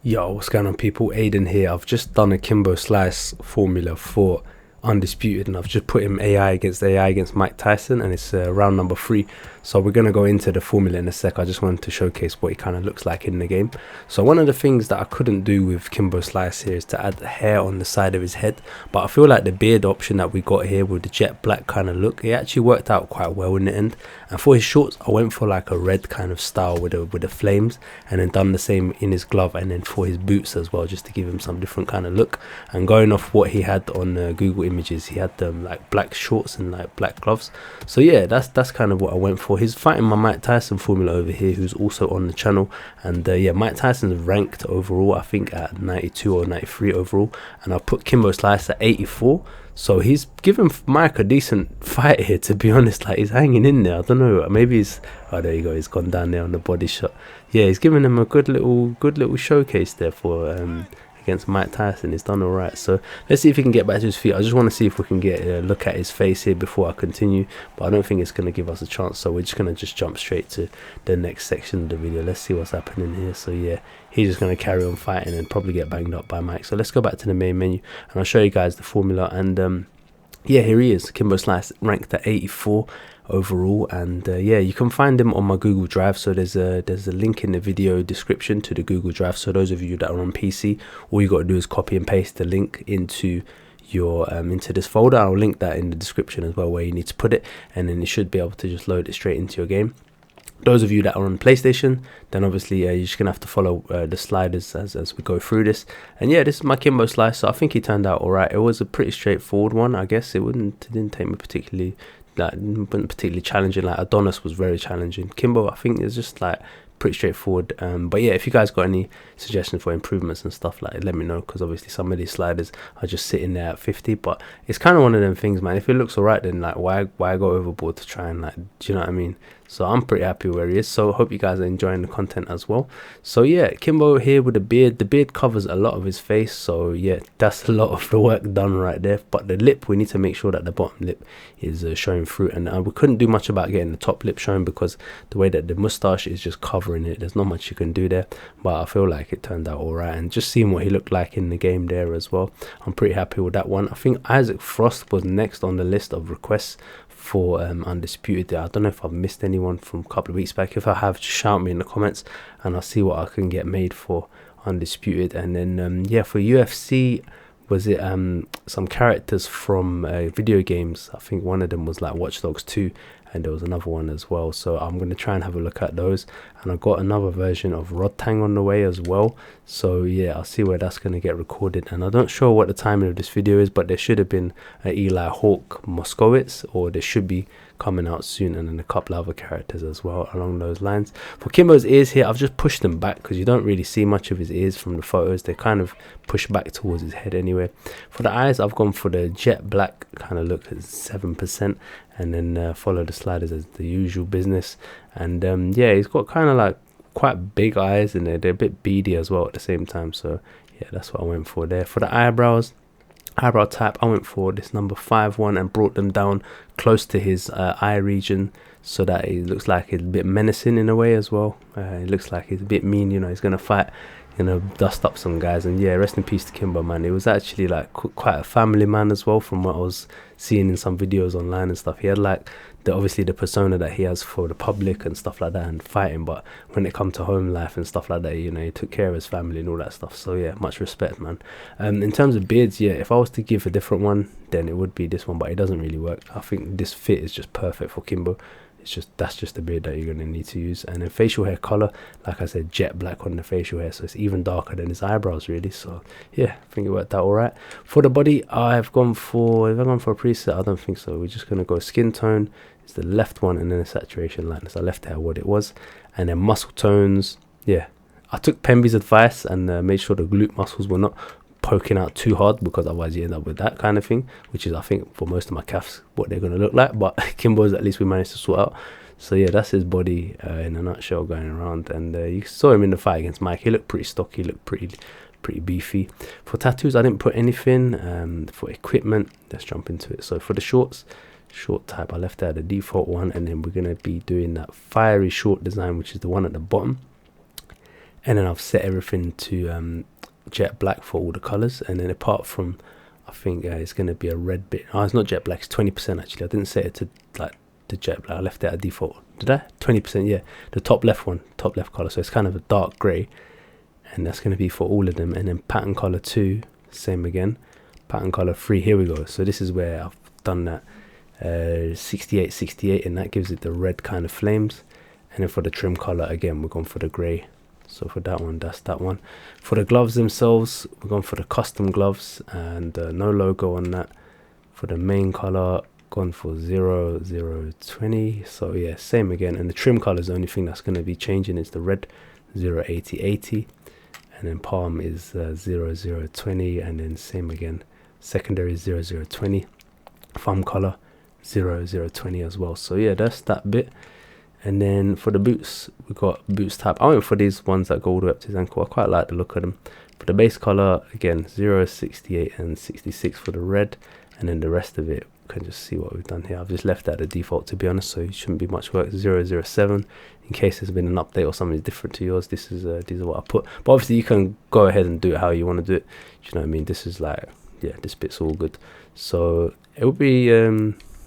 Yo, what's going on, people? Aiden here. I've just done a Kimbo Slice formula for Undisputed, and I've just put him AI against Mike Tyson, and it's round number 3. So we're going to go into the formula in a sec. I just wanted to showcase what he kind of looks like in the game. So one of the things that I couldn't do with Kimbo Slice here is to add hair on the side of his head, but I feel like the beard option that we got here with the jet black kind of look, it actually worked out quite well in the end. And for his shorts, I went for like a red kind of style with the flames, and then done the same in his glove, and then for his boots as well, just to give him some different kind of look. And going off what he had on Google Images, he had them like black shorts and like black gloves. So yeah, that's kind of what I went for. He's fighting my Mike Tyson formula over here, who's also on the channel. And yeah, Mike Tyson's ranked overall, I think at 92 or 93 overall, and I put Kimbo Slice at 84. So he's given Mike a decent fight here, to be honest. Like, he's hanging in there. I don't know, maybe he's, oh, there you go, he's gone down there on the body shot. Yeah, he's giving him a good little showcase there for against Mike Tyson. He's done all right. So let's see if he can get back to his feet. I just want to see if we can get a look at his face here before I continue, but I don't think it's going to give us a chance, so we're just going to just jump straight to the next section of the video. Let's see what's happening here. So yeah, he's just going to carry on fighting and probably get banged up by Mike. So let's go back to the main menu and I'll show you guys the formula. And yeah, here he is, Kimbo Slice, ranked at 84 overall. And yeah, you can find him on my Google Drive. So there's a link in the video description to the Google Drive. So those of you that are on PC, all you got to do is copy and paste the link into your into this folder. I'll link that in the description as well, where you need to put it, and then you should be able to just load it straight into your game. Those of you that are on PlayStation, then obviously you're just gonna have to follow the sliders as we go through this. And yeah, this is my Kimbo Slice. So I think he turned out all right. It was a pretty straightforward one, I guess. It didn't take me particularly, like, wasn't particularly challenging. Like Adonis was very challenging. Kimbo, I think, is just like pretty straightforward. But yeah, if you guys got any suggestions for improvements and stuff, like, let me know, because obviously some of these sliders are just sitting there at 50. But it's kind of one of them things, man. If it looks all right, then like why go overboard to try and, like, do you know what I mean? So I'm pretty happy where he is. So I hope you guys are enjoying the content as well. So yeah, Kimbo here with the beard. The beard covers a lot of his face, so yeah, that's a lot of the work done right there. But the lip, we need to make sure that the bottom lip is showing through, and we couldn't do much about getting the top lip shown because the way that the mustache is just covering it, there's not much you can do there. But I feel like it turned out all right, and just seeing what he looked like in the game there as well, I'm pretty happy with that one. I think Isaac Frost was next on the list of requests for Undisputed there. I don't know if I've missed anyone from a couple of weeks back. If I have, just shout me in the comments and I'll see what I can get made for Undisputed. And then yeah, for UFC, was it some characters from video games? I think one of them was like Watch Dogs 2, and there was another one as well. So I'm going to try and have a look at those. And I've got another version of Rodtang on the way as well. So yeah, I'll see where that's going to get recorded. And I'm not sure what the timing of this video is, but there should have been Eli Hawk Moskowitz, or there should be coming out soon, and then a couple other characters as well along those lines. For Kimbo's ears here, I've just pushed them back because you don't really see much of his ears from the photos. They kind of push back towards his head anyway. For the eyes, I've gone for the jet black kind of look at 7%, and then follow the sliders as the usual business. And yeah, he's got kind of like quite big eyes, and they're a bit beady as well at the same time. So yeah, that's what I went for there. For the eyebrow type, I went for this number 5-1 and brought them down close to his eye region, so that it looks like it's a bit menacing in a way as well. It looks like he's a bit mean, you know, he's gonna fight, you know, dust up some guys. And yeah, rest in peace to Kimbo, man. It was actually like quite a family man as well, from what I was seeing in some videos online and stuff. He had like obviously the persona that he has for the public and stuff like that and fighting, but when it come to home life and stuff like that, you know, he took care of his family and all that stuff. So yeah, much respect, man. In terms of beards, yeah, if I was to give a different one, then it would be this one, but it doesn't really work. I think this fit is just perfect for Kimbo. That's just the beard that you're going to need to use. And then facial hair color, like I said, jet black on the facial hair, so it's even darker than his eyebrows really. So yeah, I think it worked out all right. For the body, I've gone for a preset? I don't think so. We're just going to go skin tone. It's the left one, and then a saturation lightness. I left out what it was. And then muscle tones, yeah, I took Pemby's advice and made sure the glute muscles were not poking out too hard, because otherwise you end up with that kind of thing, which is, I think, for most of my calves what they're going to look like. But Kimbo's, at least we managed to sort out. So yeah, that's his body in a nutshell going around. And you saw him in the fight against Mike. He looked pretty stocky, looked pretty beefy. For tattoos, I didn't put anything. For equipment, let's jump into it. So for the short type, I left out the default one, and then we're going to be doing that fiery short design, which is the one at the bottom. And then I've set everything to jet black for all the colors. And then apart from, I think it's going to be a red bit. Oh, it's not jet black, it's 20% actually. I didn't set it to like the jet black. I left it at default. Did I? 20%, yeah. The top left one, top left color. So it's kind of a dark gray. And that's going to be for all of them. And then pattern color 2, same again. Pattern color 3, here we go. So this is where I've done that 68, and that gives it the red kind of flames. And then for the trim color, again, we're going for the gray. So for that one, that's that one. For the gloves themselves, we're going for the custom gloves and no logo on that. For the main color, gone for 0020. So yeah, same again. And the trim color is the only thing that's going to be changing. It's the red 08080. And then palm is 0020, and then same again. Secondary 0020. Thumb color 0020 as well. So yeah, that's that bit. And then for the boots, we've got boots type. I went for these ones that go all the way up to his ankle. I quite like the look of them. For the base color, again 068 and 66 for the red, and then the rest of it, you can just see what we've done here. I've just left that at default, to be honest, so it shouldn't be much work. 007, in case there's been an update or something different to yours. This is these are what I put. But obviously you can go ahead and do it how you want to do it. You know what I mean? This is like, yeah, this bit's all good. So it would be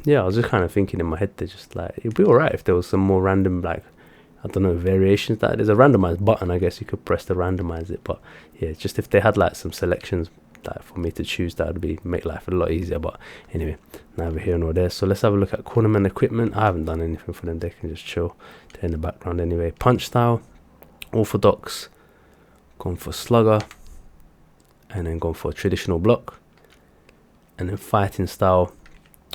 yeah, I was just kind of thinking in my head, they're just like, it'd be alright if there was some more random, like, I don't know, variations. That there's a randomize button, I guess you could press to randomize it. But yeah, just if they had like some selections that for me to choose, that would be make life a lot easier. But anyway, neither here nor there. So let's have a look at cornerman equipment. I haven't done anything for them. They can just chill. They're in the background anyway. Punch style, orthodox, gone for slugger, and then gone for a traditional block. And then fighting style,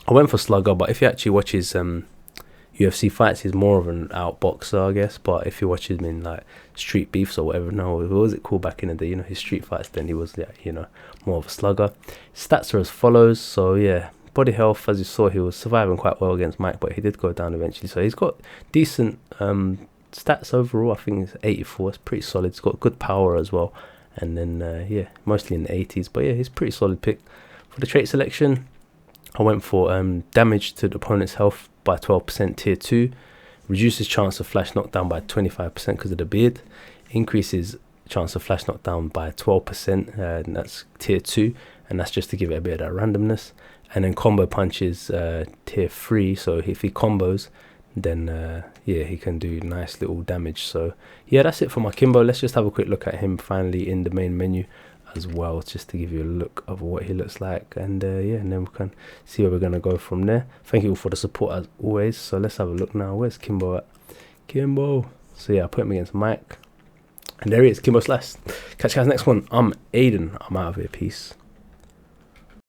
I went for slugger, but if you actually watch his UFC fights, he's more of an outboxer, I guess. But if you watch him in like street beefs or whatever, no, what was it called back in the day? You know, his street fights, then he was, yeah, you know, more of a slugger. Stats are as follows. So yeah, body health, as you saw, he was surviving quite well against Mike, but he did go down eventually. So he's got decent stats overall. I think it's 84. It's pretty solid. He's got good power as well. And then yeah, mostly in the 80s. But yeah, he's a pretty solid pick. For the trait selection, I went for damage to the opponent's health by 12%, tier 2. Reduces chance of flash knockdown by 25% because of the beard. Increases chance of flash knockdown by 12%, and that's tier 2. And that's just to give it a bit of that randomness. And then combo punches, tier 3. So if he combos, then yeah, he can do nice little damage. So yeah, that's it for my Kimbo. Let's just have a quick look at him finally in the main menu as well, just to give you a look of what he looks like. And yeah, and then we can see where we're going to go from there. Thank you all for the support as always. So let's have a look now. Where's Kimbo at? Kimbo. So yeah, I put him against Mike, and there he is, Kimbo Slice. Catch you guys next one. I'm Aiden. I'm out of here. Peace.